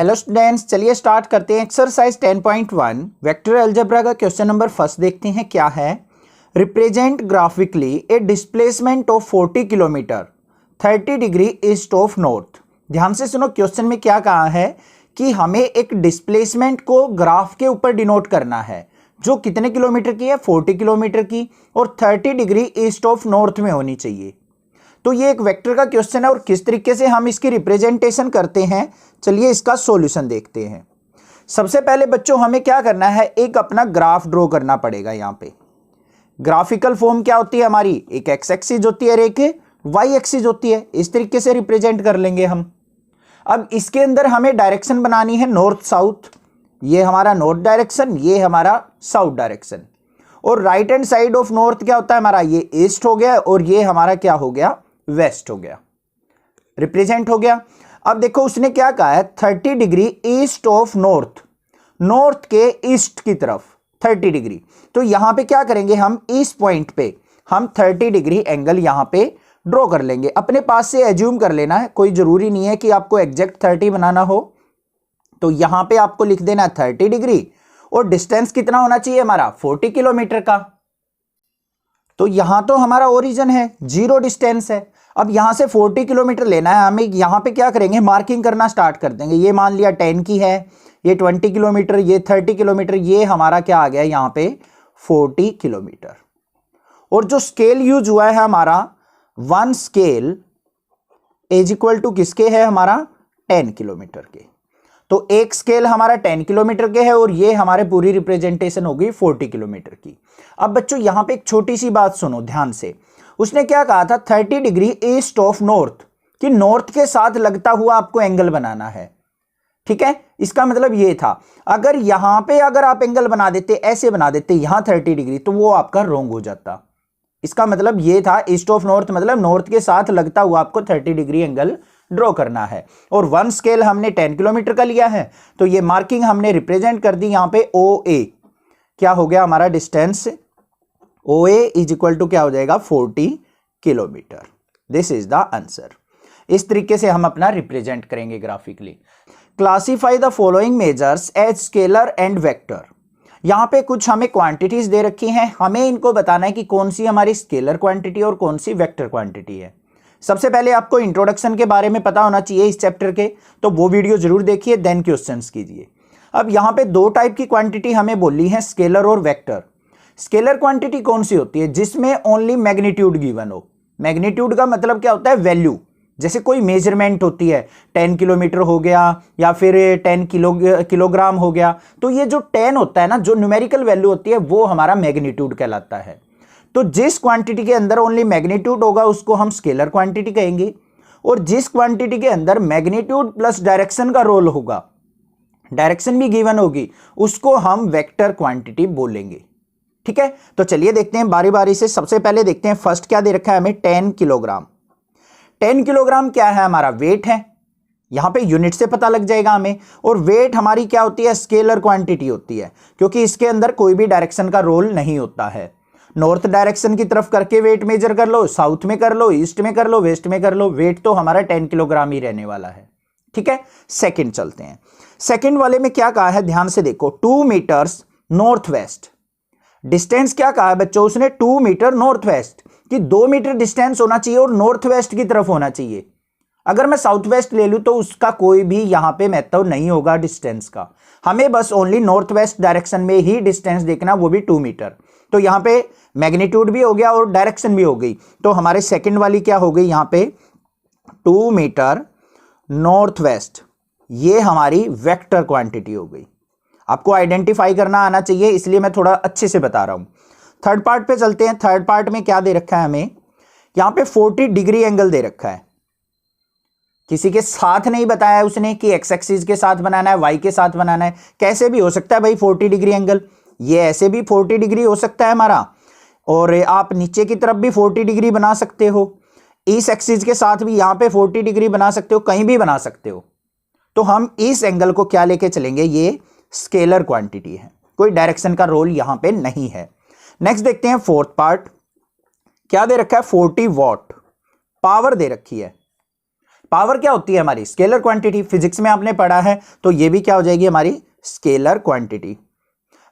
Hello students, चलिए start करते हैं एक्सरसाइज 10.1 वेक्टर अलजेब्रा का क्वेश्चन नंबर फर्स्ट देखते हैं क्या है। Represent graphically A displacement of 40 kilometre 30 degree east of north. ध्यान से सुनो, क्वेश्चन में क्या कहा है कि हमें एक डिस्प्लेसमेंट को ग्राफ के ऊपर डिनोट करना है जो कितने किलोमीटर की है, 40 किलोमीटर की, और 30 डिग्री ईस्ट ऑफ नॉर्थ में होनी चाहिए। तो ये एक वेक्टर का क्वेश्चन है और किस तरीके से हम इसकी रिप्रेजेंटेशन करते हैं, चलिए इसका सॉल्यूशन देखते हैं। सबसे पहले बच्चों हमें क्या करना है, एक अपना ग्राफ ड्रॉ करना पड़ेगा। यहाँ पे ग्राफिकल फॉर्म क्या होती है हमारी, एक एक्स एक्सिस होती है और एक वाई एक्सिस होती है। इस तरीके से रिप्रेजेंट कर लेंगे हम। अब इसके अंदर हमें डायरेक्शन बनानी है नॉर्थ साउथ। ये हमारा नॉर्थ डायरेक्शन, ये हमारा साउथ डायरेक्शन। और right hand side of north क्या होता है हमारा, ये ईस्ट हो गया और ये हमारा क्या हो गया, वेस्ट हो गया। रिप्रेजेंट हो गया। अब देखो उसने क्या कहा है, 30 degree east of north, north के ईस्ट की तरफ 30 डिग्री। तो यहां पे क्या करेंगे हम, इस पॉइंट पे हम 30 डिग्री एंगल यहां पे ड्रॉ कर लेंगे। अपने पास से एज्यूम कर लेना है, कोई जरूरी नहीं है कि आपको एग्जैक्ट 30 बनाना हो। तो यहां पे आपको लिख देना 30 डिग्री और डिस्टेंस कितना होना चाहिए हमारा, 40 किलोमीटर का। तो यहां तो हमारा ओरिजिन है, जीरो डिस्टेंस है। अब यहां से 40 किलोमीटर लेना है हमें। यहां पे क्या करेंगे, मार्किंग करना स्टार्ट कर देंगे। ये मान लिया 10 की है, ये 20 किलोमीटर, ये 30 किलोमीटर, ये हमारा क्या आ गया यहां पे 40 किलोमीटर। और जो स्केल यूज हुआ है हमारा, 1 स्केल इज इक्वल टू किसके है हमारा, 10 किलोमीटर के। तो एक स्केल हमारा 10 किलोमीटर के है और ये हमारे पूरी रिप्रेजेंटेशन होगी 40 किलोमीटर की। अब बच्चों यहां पे एक छोटी सी बात सुनो ध्यान से। उसने क्या कहा था, 30 डिग्री ईस्ट ऑफ नॉर्थ, कि नॉर्थ के साथ लगता हुआ आपको एंगल बनाना है। ठीक है, इसका मतलब ये था, अगर यहां पे अगर आप एंगल बना देते, ऐसे बना देते यहां 30 डिग्री, तो वो आपका रॉन्ग हो जाता। इसका मतलब ये था, ईस्ट ऑफ नॉर्थ मतलब नॉर्थ के साथ लगता हुआ आपको 30 डिग्री एंगल ड्रॉ करना है। और 1 स्केल हमने 10 किलोमीटर का लिया है, तो ये मार्किंग हमने रिप्रेजेंट कर दी यहां पे OA। क्या हो गया हमारा distance, OA is equal to क्या हो जाएगा, 40 kilometre. This is the answer. इस तरीके से हम अपना रिप्रेजेंट करेंगे graphically. Classify the following measures as scalar and vector. यहां पे कुछ हमें क्वांटिटीज दे रखी हैं, हमें इनको बताना है कि कौन सी हमारी स्केलर क्वांटिटी और कौन सी वेक्टर क्वांटिटी है। सबसे पहले आपको इंट्रोडक्शन के बारे में पता होना चाहिए इस चैप्टर के, तो वो वीडियो जरूर देखिए, देन क्वेश्चंस कीजिए। अब यहां पे दो टाइप की क्वांटिटी हमें बोली है, स्केलर और वेक्टर। स्केलर क्वांटिटी कौन सी होती है, जिसमें ओनली मैग्नीट्यूड गिवन हो। मैग्नीट्यूड का मतलब क्या होता है, वैल्यू। जैसे कोई मेजरमेंट होती है, 10 किलोमीटर हो गया या फिर 10 किलोग्राम हो गया, तो ये जो 10 होता है ना, जो न्यूमेरिकल वैल्यू होती है, वो हमारा मैग्नीट्यूड कहलाता है। तो जिस क्वांटिटी के अंदर ओनली मैग्नीट्यूड होगा उसको हम स्केलर क्वांटिटी कहेंगे, और जिस क्वांटिटी के अंदर मैग्नीट्यूड प्लस डायरेक्शन का रोल होगा, डायरेक्शन भी गिवन होगी, उसको हम वेक्टर क्वांटिटी बोलेंगे। ठीक है, तो चलिए देखते हैं बारी बारी से। सबसे पहले देखते हैं फर्स्ट क्या दे रखा है हमें, 10 किलोग्राम। 10 किलोग्राम क्या है हमारा, वेट है। यहां पे यूनिट से पता लग जाएगा हमें। और वेट हमारी क्या होती है, स्केलर क्वांटिटी होती है, क्योंकि इसके अंदर कोई भी डायरेक्शन का रोल नहीं होता है। नॉर्थ डायरेक्शन की तरफ करके वेट मेजर कर लो, साउथ में कर लो, ईस्ट में कर लो, वेस्ट में कर लो, वेट तो हमारा 10 किलोग्राम ही रहने वाला है। ठीक है, सेकंड चलते हैं। सेकंड वाले में क्या कहा है, ध्यान से देखो, 2 मीटर्स नॉर्थ वेस्ट। डिस्टेंस क्या कहा है बच्चों, उसने 2 मीटर नॉर्थ वेस्ट, कि 2 मीटर डिस्टेंस होना चाहिए और नॉर्थ वेस्ट की तरफ होना चाहिए। अगर मैं साउथ वेस्ट ले लूं तो उसका कोई भी यहां पे मेथड नहीं होगा डिस्टेंस का। हमें बस ओनली नॉर्थ वेस्ट डायरेक्शन में ही डिस्टेंस देखना, वो भी 2 मीटर। तो यहां पे मैग्नीट्यूड भी हो गया और डायरेक्शन भी हो गई। तो हमारे सेकंड वाली क्या हो गई यहां पे, 2 मीटर नॉर्थ वेस्ट, ये हमारी वेक्टर क्वांटिटी हो गई। आपको आइडेंटिफाई करना आना चाहिए, इसलिए मैं थोड़ा अच्छे से बता रहा हूं। थर्ड पार्ट पे चलते हैं। थर्ड पार्ट में क्या दे रखा है हमें, यहां पे 40 डिग्री एंगल दे रखा है। किसी के साथ नहीं बताया है उसने कि एक्स एक्सिस के साथ बनाना है, वाई के साथ बनाना है। कैसे भी हो सकता है भाई 40 डिग्री एंगल, ये ऐसे भी 40 डिग्री हो सकता है हमारा, और आप नीचे की तरफ भी 40 डिग्री बना सकते हो। इस एक्सिस के साथ भी यहां पे 40 डिग्री बना सकते हो, कहीं भी बना सकते हो। तो हम इस एंगल को क्या लेके चलेंगे, ये स्केलर क्वांटिटी है, कोई डायरेक्शन का रोल यहां पे नहीं है। नेक्स्ट देखते हैं फोर्थ पार्ट, क्या दे रखा है, 40 वॉट पावर दे रखी है। पावर क्या होती है हमारी? Scalar quantity. फिजिक्स में आपने पढ़ा है, तो ये भी क्या हो जाएगी हमारी? Scalar quantity.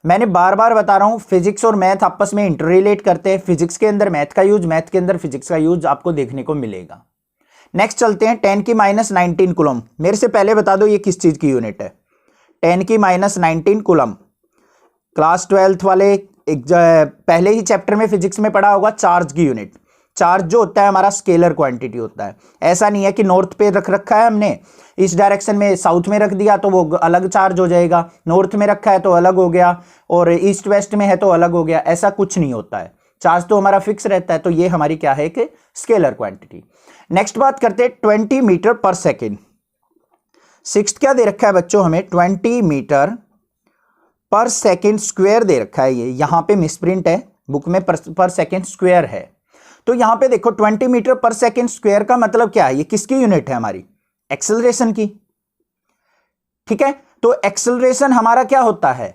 मैंने बार बार बता रहा हूं, फिजिक्स और मैथ आपस में इंटर रिलेट करते हैं। फिजिक्स के अंदर मैथ का यूज, मैथ के अंदर फिजिक्स का यूज आपको देखने को मिलेगा। नेक्स्ट चलते हैं 10 की -19 कूलम। मेरे से पहले बता दो ये किस चीज की यूनिट है? 10 की -19 कूलम। क्लास 12th वाले पहले ही चैप्टर में फिजिक्स में पढ़ा होगा, चार्ज की यूनिट। चार्ज जो होता है हमारा स्केलर क्वांटिटी होता है। ऐसा नहीं है कि नॉर्थ पे रख रखा है हमने, इस डायरेक्शन में साउथ में रख दिया तो वो अलग चार्ज हो जाएगा, नॉर्थ में रखा है तो अलग हो गया, और ईस्ट वेस्ट में है तो अलग हो गया। ऐसा कुछ नहीं होता है, चार्ज तो हमारा फिक्स रहता है। तो ये हमारी क्या है कि स्केलर क्वांटिटी। नेक्स्ट बात करते हैं 20 मीटर पर सेकेंड। सिक्स्थ क्या दे रखा है बच्चों हमें? 20 मीटर पर सेकेंड स्क्वायर दे रखा है। ये यहां पे मिसप्रिंट है, बुक में पर सेकेंड स्क्वायर है। तो यहां पे देखो 20 मीटर पर सेकेंड स्क्वायर का मतलब क्या है? ये किसकी यूनिट है हमारी? एक्सेलरेशन की। ठीक है, तो एक्सेलरेशन हमारा क्या होता है?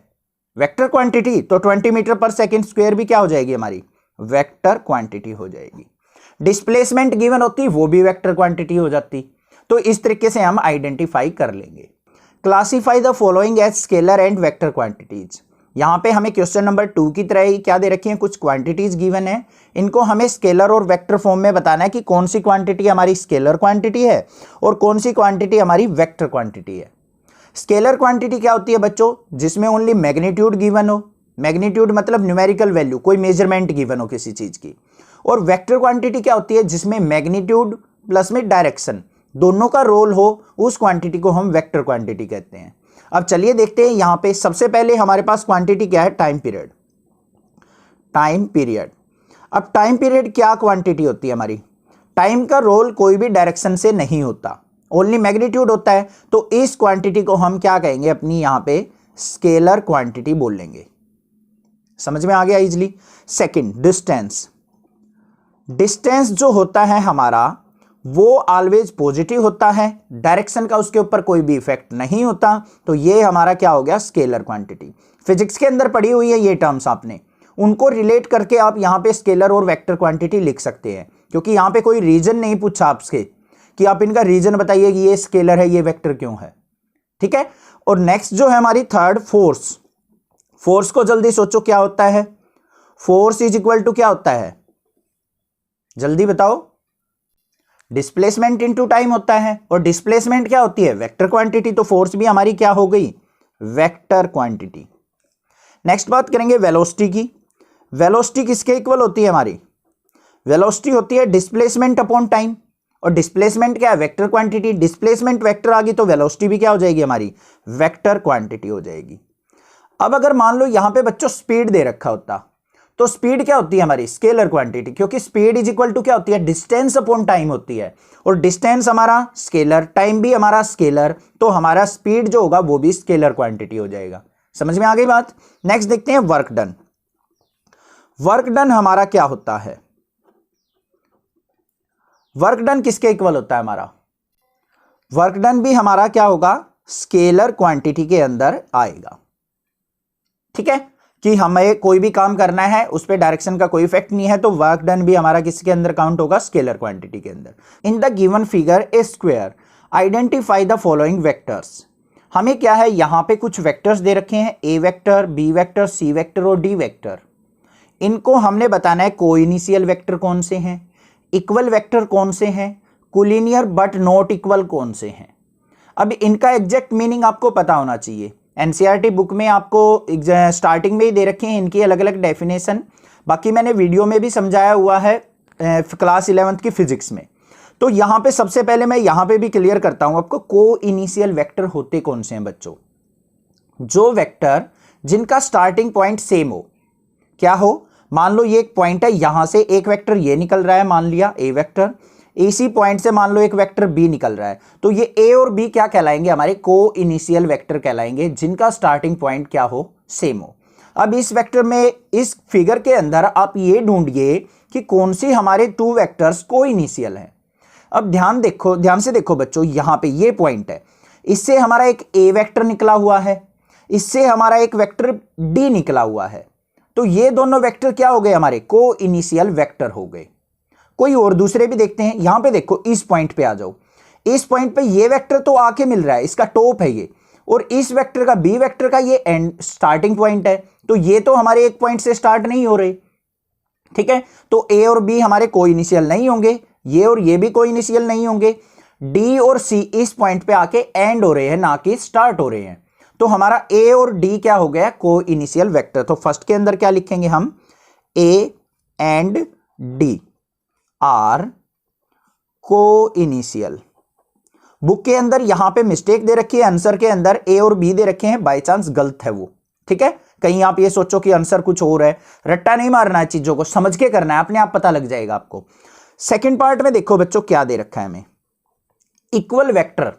Vector quantity. तो 20 मीटर पर सेकेंड स्क्वायर भी क्या हो जाएगी हमारी? वेक्टर क्वांटिटी हो जाएगी। डिस्प्लेसमेंट गिवन होती, वो भी वेक्टर क्वांटिटी हो जाती। तो इस तरीके से हम आइडेंटिफाई कर लेंगे। Classify the following as scalar and vector quantities. यहां पे हमें क्वेश्चन नंबर 2 की तरह ही क्या दे रखी है? कुछ क्वांटिटीज गिवन है, इनको हमें स्केलर और वेक्टर फॉर्म में बताना है कि कौन सी क्वांटिटी हमारी स्केलर क्वांटिटी है और कौन सी क्वांटिटी हमारी वेक्टर क्वांटिटी है। स्केलर क्वांटिटी क्या होती है बच्चों? जिसमें ओनली मैग्नीट्यूड गिवन हो। मैग्नीट्यूड मतलब न्यूमेरिकल वैल्यू, कोई मेजरमेंट गिवन हो किसी चीज की। और वेक्टर क्वांटिटी क्या होती है? जिसमें मैग्नीट्यूड प्लस में डायरेक्शन दोनों का रोल हो, उस क्वांटिटी को हम वेक्टर क्वांटिटी कहते हैं। अब चलिए देखते हैं यहां पे सबसे पहले हमारे पास क्वांटिटी क्या है? Time period. Time period. अब टाइम पीरियड क्या क्वांटिटी होती है हमारी? टाइम का रोल कोई भी डायरेक्शन से नहीं होता, ओनली मैग्नीट्यूड होता है। तो इस क्वांटिटी को हम क्या कहेंगे? अपनी यहां पे स्केलर क्वांटिटी बोल लेंगे। समझ में आ गया इजिली? Second, distance. डिस्टेंस जो होता है हमारा वो ऑलवेज पॉजिटिव होता है, डायरेक्शन का उसके ऊपर कोई भी इफेक्ट नहीं होता। तो ये हमारा क्या हो गया? Scalar quantity. फिजिक्स के अंदर पढ़ी हुई है ये टर्म्स आपने, उनको रिलेट करके आप यहां पे स्केलर और वेक्टर क्वांटिटी लिख सकते हैं, क्योंकि यहां पे कोई रीजन नहीं पूछा आपसे कि आप इनका रीजन बताइए कि ये स्केलर है ये वेक्टर क्यों है। ठीक है, और नेक्स्ट जो है हमारी थर्ड, फोर्स। फोर्स को जल्दी सोचो क्या होता है? फोर्स इज इक्वल टू क्या होता है? जल्दी बताओ। डिस्प्लेसमेंट इनटू टाइम होता है, और डिस्प्लेसमेंट क्या होती है? Vector quantity. तो फोर्स भी हमारी क्या हो गई? Vector quantity. नेक्स्ट बात करेंगे वेलोसिटी की। वेलोसिटी किसके इक्वल होती है हमारी? वेलोसिटी होती है डिस्प्लेसमेंट अपॉन टाइम, और डिस्प्लेसमेंट क्या है? Vector quantity. डिस्प्लेसमेंट वेक्टर आ गई तो वेलोसिटी भी क्या हो जाएगी हमारी? वेक्टर क्वांटिटी हो जाएगी। अब अगर मान लो यहां पे बच्चों स्पीड दे रखा होता, तो स्पीड क्या होती है हमारी? स्केलर क्वांटिटी, क्योंकि स्पीड इज इक्वल टू क्या होती है? डिस्टेंस अपॉन टाइम होती है, और डिस्टेंस हमारा स्केलर, टाइम भी हमारा स्केलर, तो हमारा स्पीड जो होगा वो भी स्केलर क्वांटिटी हो जाएगा। समझ में आ गई बात? नेक्स्ट देखते हैं वर्क डन। वर्क डन हमारा क्या होता है? वर्क डन किसके इक्वल होता है हमारा? वर्क डन भी हमारा क्या होगा? स्केलर क्वांटिटी के अंदर आएगा। ठीक है, कि हमें कोई भी काम करना है उस पर डायरेक्शन का कोई इफेक्ट नहीं है, तो वर्क डन भी हमारा किसके अंदर काउंट होगा? स्केलर क्वांटिटी के अंदर। In the given figure A square identify the following vectors. हमें क्या है? यहां पे कुछ वेक्टर्स दे रखे हैं, ए vector, B vector, C vector और डी वेक्टर। इनको हमने बताना है कोइनिशियल वेक्टर कौन से हैं, इक्वल वेक्टर कौन से हैं, कोलिनियर बट नॉट इक्वल कौन से हैं। अब इनका एग्जैक्ट मीनिंग आपको पता होना चाहिए। एनसीईआरटी बुक में आपको स्टार्टिंग में ही दे रखे हैं इनकी अलग अलग डेफिनेशन, बाकी मैंने वीडियो में भी समझाया हुआ है क्लास 11th की फिजिक्स में। तो यहां पे सबसे पहले मैं यहां पे भी क्लियर करता हूं आपको, को इनिशियल वेक्टर होते कौन से हैं बच्चों? जो वेक्टर जिनका स्टार्टिंग पॉइंट सेम हो। क्या हो? मान लो ये एक पॉइंट है, यहां से एक वेक्टर ये निकल रहा है, मान लिया ए वेक्टर, इसी पॉइंट से मान लो एक वेक्टर बी निकल रहा है, तो ये ए और बी क्या कहलाएंगे? हमारे को इनिशियल वेक्टर कहलाएंगे, जिनका स्टार्टिंग पॉइंट क्या हो? सेम हो। अब इस वेक्टर में, इस फिगर के अंदर आप ये ढूंढिए कि कौन सी हमारे टू वेक्टर्स को इनिशियल है। अब ध्यान से देखो बच्चों, यहां पे ये पॉइंट है, इससे हमारा एक ए वेक्टर निकला हुआ है, इससे हमारा एक वेक्टर डी निकला हुआ है, तो ये दोनों वेक्टर क्या हो गए? हमारे को इनिशियल वेक्टर हो गए। कोई और दूसरे भी देखते हैं। यहां पे देखो, इस पॉइंट पे आ जाओ, इस पॉइंट पे ये वेक्टर तो आके मिल रहा है, इसका टॉप है ये, और इस वेक्टर का बी वेक्टर का ये एंड स्टार्टिंग पॉइंट है, तो ये तो हमारे एक पॉइंट से स्टार्ट नहीं हो रहे, ठीक है। तो ए और बी हमारे को इनिशियल नहीं होंगे, ये और ये भी को इनिशियल नहीं होंगे, डी और सी इस पॉइंट पे आके एंड हो रहे हैं ना कि स्टार्ट हो रहे हैं, तो हमारा ए और डी क्या हो गया, को इनिशियल वेक्टर। तो फर्स्ट के अंदर क्या लिखेंगे हम, ए एंड डी आर को इनिशियल। बुक के अंदर यहां पे मिस्टेक दे रखी है, आंसर के अंदर ए और बी दे रखे हैं, बाय चांस गलत है वो, ठीक है। कहीं आप ये सोचो कि आंसर कुछ और है, रट्टा नहीं मारना है, चीजों को समझ के करना है, अपने आप पता लग जाएगा आपको। सेकंड पार्ट में देखो बच्चों क्या दे रखा है हमें, इक्वल वेक्टर।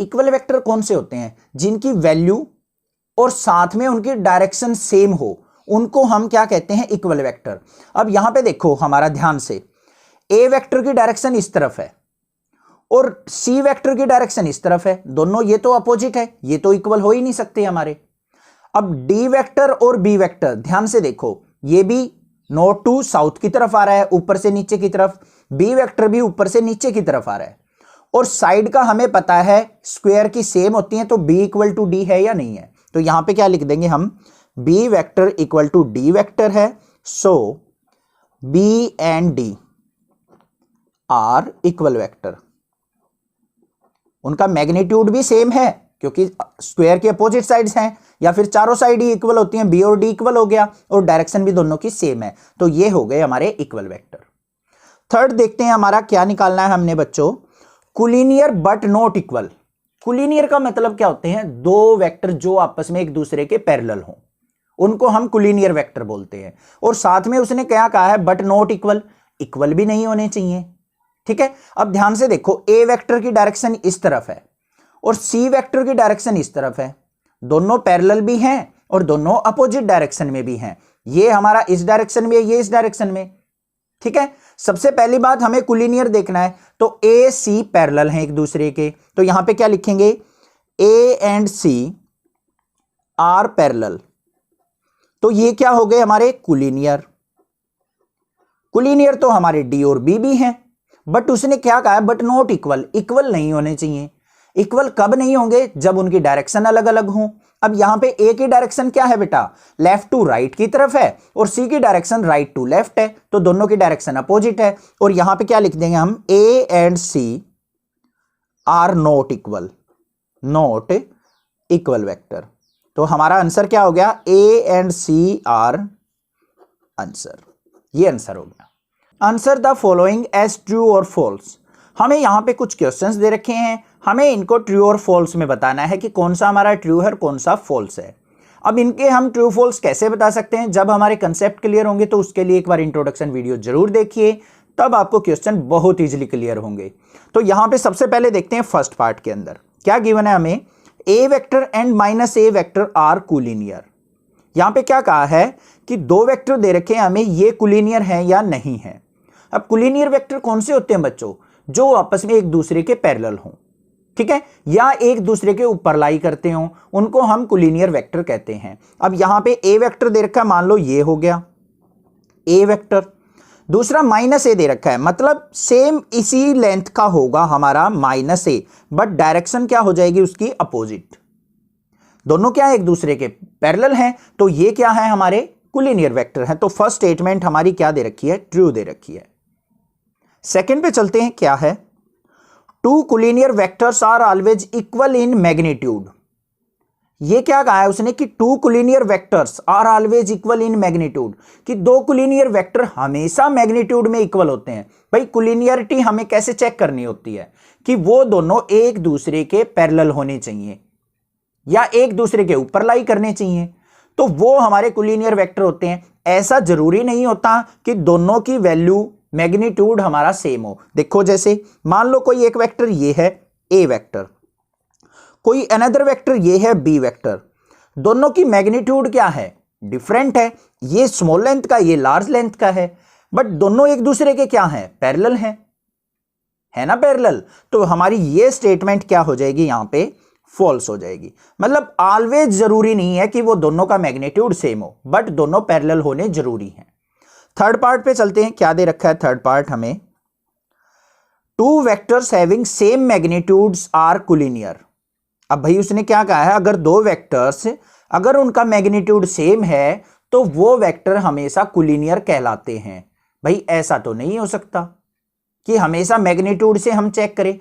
इक्वल वेक्टर कौन से होते हैं, जिनकी वैल्यू और साथ में उनकी डायरेक्शन सेम हो, उनको हम क्या कहते हैं, इक्वल वेक्टर। अब यहां पे देखो हमारा ध्यान से, ए वेक्टर की डायरेक्शन इस तरफ है और सी वेक्टर की डायरेक्शन इस तरफ है, दोनों ये तो अपोजिट है, ये तो इक्वल हो ही नहीं सकते हमारे। अब डी वेक्टर और बी वेक्टर ध्यान से देखो, ये भी नॉर्थ टू साउथ की तरफ आ रहा है, ऊपर से नीचे की तरफ, बी वेक्टर भी ऊपर से नीचे की तरफ आ रहा है, और साइड का हमें पता है स्क्वायर की सेम होती है, तो बी इक्वल टू डी है या नहीं है। तो यहां पे क्या लिख देंगे हम, B vector equal to D vector है, so B and D are equal vector. उनका मैग्नीट्यूड भी सेम है क्योंकि स्क्वायर के अपोजिट साइड्स हैं, या फिर चारों साइड ही इक्वल होती हैं, बी और डी इक्वल हो गया, और डायरेक्शन भी दोनों की सेम है, तो ये हो गए हमारे इक्वल वेक्टर। थर्ड देखते हैं हमारा क्या निकालना है हमने बच्चों, collinear but not equal. Collinear का मतलब क्या होते हैं, दो वेक्टर जो आपस में एक दूसरे के पैरेलल हों, उनको हम कोलिनियर वेक्टर बोलते हैं। और साथ में उसने क्या कहा है, बट नॉट इक्वल, इक्वल भी नहीं होने चाहिए, ठीक है। अब ध्यान से देखो, ए वेक्टर की डायरेक्शन इस तरफ है और सी वेक्टर की डायरेक्शन इस तरफ है, दोनों पैरेलल भी हैं और दोनों अपोजिट डायरेक्शन में भी हैं, ये हमारा इस डायरेक्शन में, ये इस डायरेक्शन में, ठीक है। सबसे पहली बात हमें कोलिनियर देखना है, तो ए सी पैरेलल हैं एक दूसरे के, तो यहां पे क्या लिखेंगे, A and C are parallel, तो ये क्या हो गए हमारे कोलिनियर। कोलिनियर तो हमारे डी और बी भी हैं, बट उसने क्या कहा है, बट नॉट इक्वल, इक्वल नहीं होने चाहिए। इक्वल कब नहीं होंगे, जब उनकी डायरेक्शन अलग अलग हों। अब यहां पे ए की डायरेक्शन क्या है बेटा, लेफ्ट टू राइट की तरफ है, और सी की डायरेक्शन राइट टू लेफ्ट है, तो दोनों की डायरेक्शन अपोजिट है, और यहां पे क्या लिख देंगे हम, A and C are not equal, not equal vector. तो हमारा आंसर क्या हो गया, A and C are answer, ये आंसर हो गया। Answer the following as true और फॉल्स। हमें यहां पे कुछ क्वेश्चंस दे रखे हैं, हमें इनको ट्रू और फॉल्स में बताना है कि कौन सा हमारा ट्रू है और कौन सा फॉल्स है। अब इनके हम ट्रू फॉल्स कैसे बता सकते हैं, जब हमारे कंसेप्ट क्लियर होंगे तो उसके लिए एक बार इंट्रोडक्शन वीडियो जरूर देखिए, तब आपको क्वेश्चन बहुत ईजिली क्लियर होंगे। तो यहां पे सबसे पहले देखते हैं फर्स्ट पार्ट के अंदर क्या गिवन है हमें, A vector and minus A vector are collinear. यहां पे क्या कहा है कि दो वेक्टर दे रखे हैं हमें, ये कोलिनियर है या नहीं है। अब कोलिनियर वेक्टर कौन से होते हैं बच्चों, जो आपस में एक दूसरे के पैरेलल हों, ठीक है, या एक दूसरे के ऊपर लाई करते हों, उनको हम कोलिनियर वेक्टर कहते हैं। अब यहां पे ए वेक्टर दे रखा है, मान लो ये हो गया ए वेक्टर, दूसरा माइनस ए दे रखा है, मतलब सेम इसी लेंथ का होगा हमारा माइनस ए, बट डायरेक्शन क्या हो जाएगी उसकी अपोजिट। दोनों क्या है, एक दूसरे के पैरेलल हैं, तो ये क्या है, हमारे कोलिनियर वेक्टर हैं। तो फर्स्ट स्टेटमेंट हमारी क्या दे रखी है, ट्रू दे रखी है। सेकंड पे चलते हैं, क्या है, two collinear vectors are always equal in magnitude. ये क्या कहा है उसने कि two collinear vectors are always equal in magnitude, कि दो कोलिनियर वेक्टर हमेशा मैग्नीट्यूड में इक्वल होते हैं। भाई कोलिनियरिटी हमें कैसे चेक करनी होती है, कि वो दोनों एक दूसरे के पैरेलल होने चाहिए या एक दूसरे के ऊपर लाई करने चाहिए, तो वो हमारे कोलिनियर वेक्टर होते हैं। ऐसा जरूरी नहीं होता कि दोनों की वैल्यू मैग्नीट्यूड हमारा सेम हो। देखो जैसे मान लो कोई एक वेक्टर ये है ए वेक्टर, कोई अनदर वेक्टर ये है बी वेक्टर, दोनों की मैग्नीट्यूड क्या है, डिफरेंट है, ये स्मॉल लेंथ का ये लार्ज लेंथ का है, बट दोनों एक दूसरे के क्या हैं, पैरेलल हैं, है ना पैरेलल। तो हमारी ये स्टेटमेंट क्या हो जाएगी, यहां पे फॉल्स हो जाएगी। मतलब ऑलवेज जरूरी नहीं है कि वो दोनों का मैग्नीट्यूड सेम हो, बट दोनों पैरेलल होने जरूरी हैं। थर्ड पार्ट पे चलते हैं, क्या दे रखा है थर्ड पार्ट हमें, two vectors having same magnitudes are collinear. अब भाई उसने क्या कहा है, अगर दो वेक्टर्स अगर उनका मैग्नीट्यूड सेम है तो वो वेक्टर हमेशा कोलिनियर कहलाते हैं। भाई ऐसा तो नहीं हो सकता कि हमेशा मैग्नीट्यूड से हम चेक करें।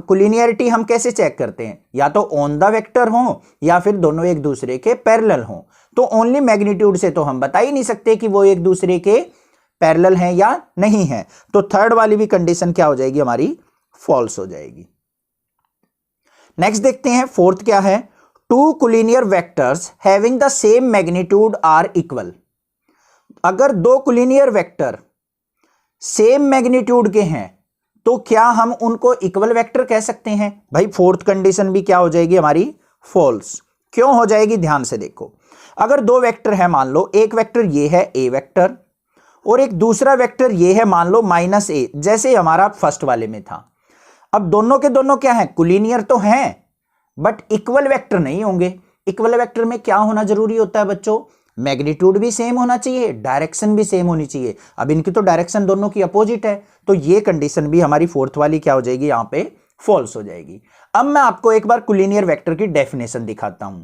कोलिनियरिटी हम कैसे चेक करते हैं, या तो ऑन द वेक्टर हो या फिर दोनों एक दूसरे के पैरेलल हो। तो ओनली मैग्नीट्यूड से तो हम बता ही नहीं सकते कि वो एक दूसरे के पैरेलल हैं या नहीं है। तो थर्ड वाली भी कंडीशन क्या हो जाएगी हमारी, फॉल्स हो जाएगी। नेक्स्ट देखते हैं फोर्थ क्या है, two collinear vectors having the same magnitude are equal. अगर दो कोलिनियर वेक्टर सेम मैग्नीट्यूड के हैं तो क्या हम उनको इक्वल वेक्टर कह सकते हैं? भाई फोर्थ कंडीशन भी क्या हो जाएगी हमारी, फॉल्स। क्यों हो जाएगी, ध्यान से देखो। अगर दो वेक्टर है, मान लो एक वेक्टर ये है ए वेक्टर और एक दूसरा वेक्टर ये है मान लो माइनस ए, जैसे हमारा फर्स्ट वाले में था। अब दोनों के दोनों क्या है, कोलिनियर तो हैं बट इक्वल वेक्टर नहीं होंगे। इक्वल वेक्टर में क्या होना जरूरी होता है बच्चों, मैग्नीट्यूड भी सेम होना चाहिए, डायरेक्शन भी सेम होनी चाहिए। अब इनकी तो डायरेक्शन दोनों की अपोजिट है, तो ये कंडीशन भी हमारी फोर्थ वाली क्या हो जाएगी, यहां पे फॉल्स हो जाएगी। अब मैं आपको एक बार कोलिनियर वेक्टर की डेफिनेशन दिखाता हूं।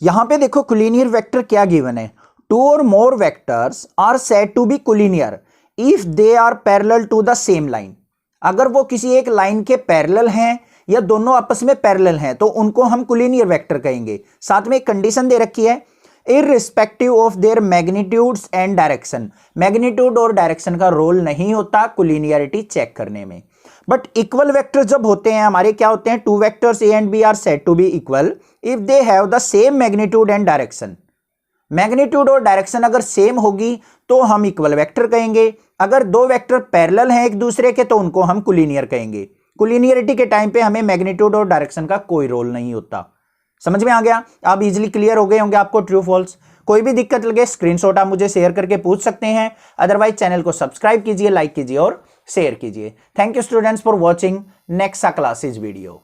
यहां पे देखो कोलिनियर वेक्टर क्या गिवन है, टू और more vectors are said to be collinear if they are parallel to the same line. अगर वो किसी एक लाइन के पैरेलल हैं या दोनों आपस में पैरेलल हैं तो उनको हम कोलिनियर वेक्टर कहेंगे। साथ में एक कंडीशन दे रखी है, irrespective of their magnitudes and direction. Magnitude और डायरेक्शन का रोल नहीं होता कोलिनियरिटी चेक करने में। बट इक्वल वेक्टर जब होते हैं हमारे, क्या होते हैं, two vectors A and B are said to be equal if they have the same magnitude and direction. Magnitude और डायरेक्शन अगर सेम होगी तो हम इक्वल वेक्टर कहेंगे। अगर दो वेक्टर पैरेलल हैं एक दूसरे के तो उनको हम कोलिनियर कहेंगे। कोलिनियरिटी के टाइम पे हमें मैग्नीट्यूड और डायरेक्शन का कोई रोल नहीं होता। समझ में आ गया? आप इजीली क्लियर हो गए होंगे आपको ट्रू फॉल्स। कोई भी दिक्कत लगे स्क्रीनशॉट आप मुझे शेयर करके पूछ सकते हैं। अदरवाइज चैनल को सब्सक्राइब कीजिए, लाइक कीजिए और शेयर कीजिए। Thank you students for watching next classes video.